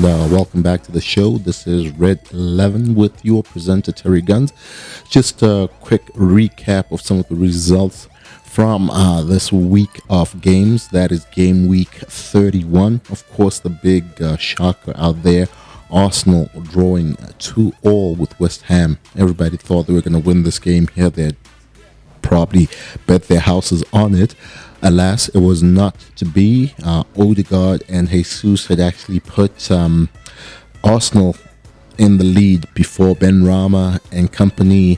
and welcome back to the show. This is Red 11 with your presenter, Terry Guns. Just a quick recap of some of the results from this week of games. That is game week 31. Of course, the big shocker out there, Arsenal drawing 2-2 with West Ham. Everybody thought they were going to win this game here. They probably bet their houses on it. Alas, it was not to be. Odegaard and Jesus had actually put Arsenal in the lead before Ben Rama and company,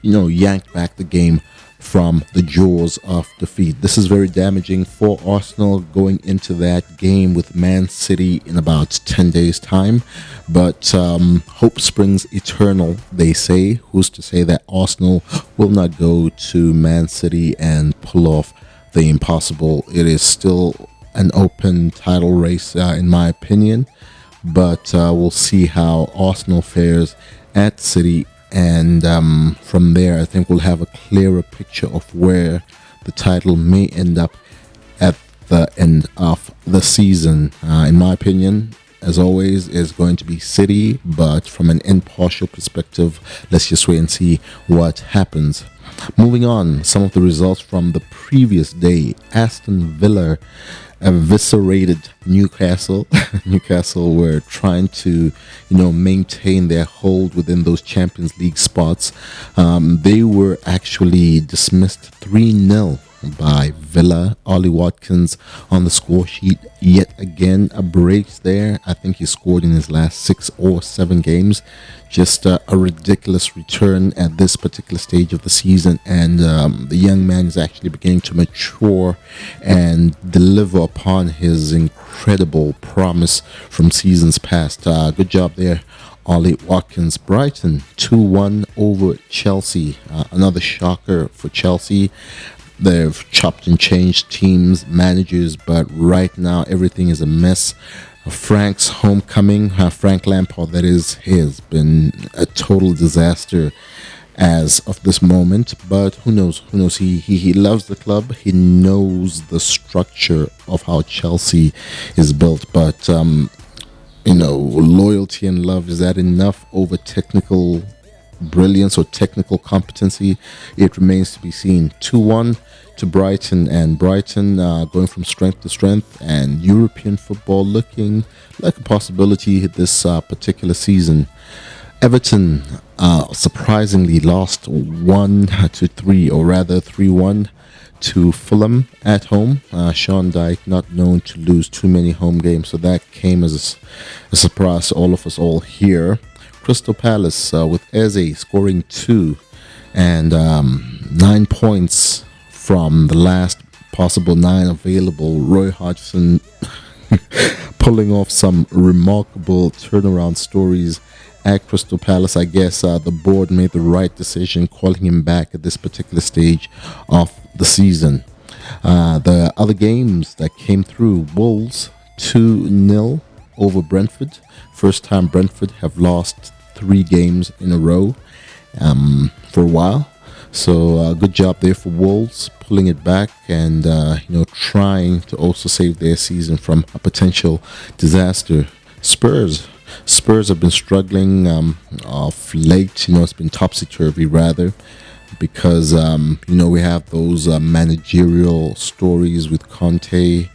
yanked back the game from the jaws of defeat. This is very damaging for Arsenal going into that game with Man City in about 10 days' time. But hope springs eternal, they say. Who's to say that Arsenal will not go to Man City and pull off the impossible? It is still an open title race, in my opinion. But we'll see how Arsenal fares at City. And from there, I think we'll have a clearer picture of where the title may end up at the end of the season. In my opinion, as always, is going to be City. But from an impartial perspective, let's just wait and see what happens. Moving on, some of the results from the previous day. Aston Villa eviscerated Newcastle. Newcastle were trying to, maintain their hold within those Champions League spots. They were actually dismissed 3-0 by Villa. Ollie Watkins on the score sheet yet again, a brace there. I think he scored in his last 6 or 7 games. Just a ridiculous return at this particular stage of the season, and the young man is actually beginning to mature and deliver upon his incredible promise from seasons past. Good job there, Ollie Watkins. Brighton 2-1 over Chelsea. Another shocker for Chelsea. They've chopped and changed teams, managers, but right now everything is a mess. Frank's homecoming, Frank Lampard, that is, has been a total disaster as of this moment. But who knows? He loves the club. He knows the structure of how Chelsea is built. But loyalty and love, is that enough over technical brilliance or technical competency? It remains to be seen. 2-1 to Brighton, and Brighton going from strength to strength, and European football looking like a possibility this particular season. Everton surprisingly lost 1-3, or rather 3-1 to Fulham at home. Sean Dyche not known to lose too many home games, so that came as a surprise to all of us all here. Crystal Palace with Eze scoring 2 and 9 points from the last possible 9 available. Roy Hodgson pulling off some remarkable turnaround stories at Crystal Palace. I guess the board made the right decision calling him back at this particular stage of the season. The other games that came through: Wolves 2-0 over Brentford. First time Brentford have lost 3 games in a row for a while. So good job there for Wolves, pulling it back and trying to also save their season from a potential disaster. Spurs have been struggling of late. It's been topsy-turvy rather, because we have those managerial stories with Conte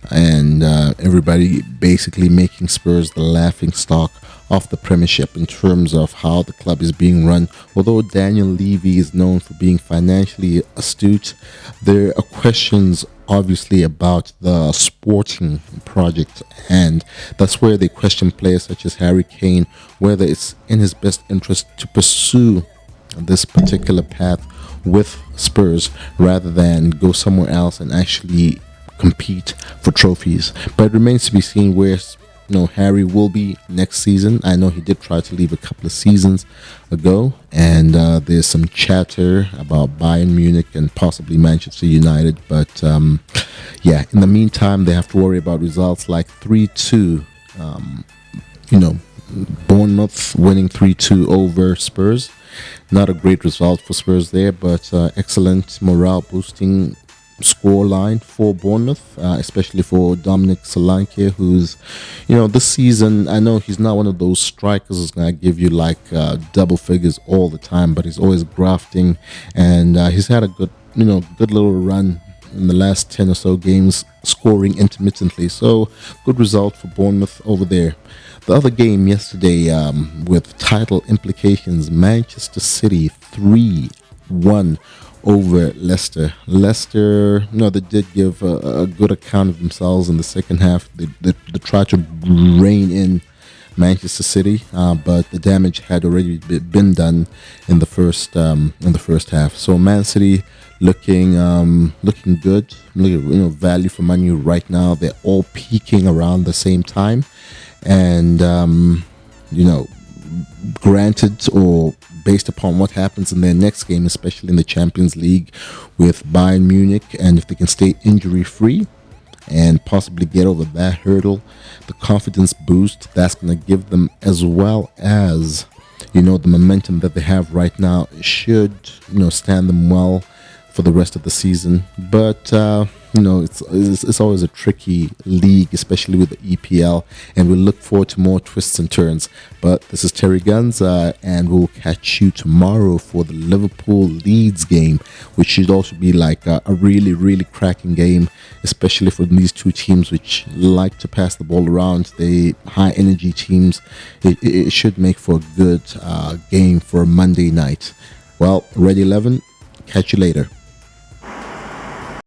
and everybody basically making Spurs the laughing stock of the Premiership in terms of how the club is being run. Although Daniel Levy is known for being financially astute, there are questions obviously about the sporting project, and that's where they question players such as Harry Kane, whether it's in his best interest to pursue this particular path with Spurs rather than go somewhere else and actually compete for trophies. But it remains to be seen where Harry will be next season. I know he did try to leave a couple of seasons ago, and there's some chatter about Bayern Munich and possibly Manchester United. But in the meantime, they have to worry about results like 3-2. Bournemouth winning 3-2 over Spurs. Not a great result for Spurs there, but excellent morale boosting score line for Bournemouth, especially for Dominic Solanke, who's, this season, I know he's not one of those strikers who's going to give you like double figures all the time, but he's always grafting, and he's had a good little run in the last 10 or so games, scoring intermittently. So, good result for Bournemouth over there. The other game yesterday, with title implications, Manchester City 3-1 over Leicester. Leicester, they did give a good account of themselves in the second half. They tried to rein in Manchester City, but the damage had already been done in the first half. So Man City looking good, value for money right now. They're all peaking around the same time, and granted, or based upon what happens in their next game, especially in the Champions League with Bayern Munich, and if they can stay injury free and possibly get over that hurdle, the confidence boost that's going to give them, as well as the momentum that they have right now, should stand them well for the rest of the season. But it's always a tricky league, especially with the EPL, and we look forward to more twists and turns. But this is Terry Guns, and we'll catch you tomorrow for the Liverpool Leeds game, which should also be like a really, really cracking game, especially for these two teams which like to pass the ball around. They high energy teams. It should make for a good game for a Monday night. Well, Red 11, catch you later.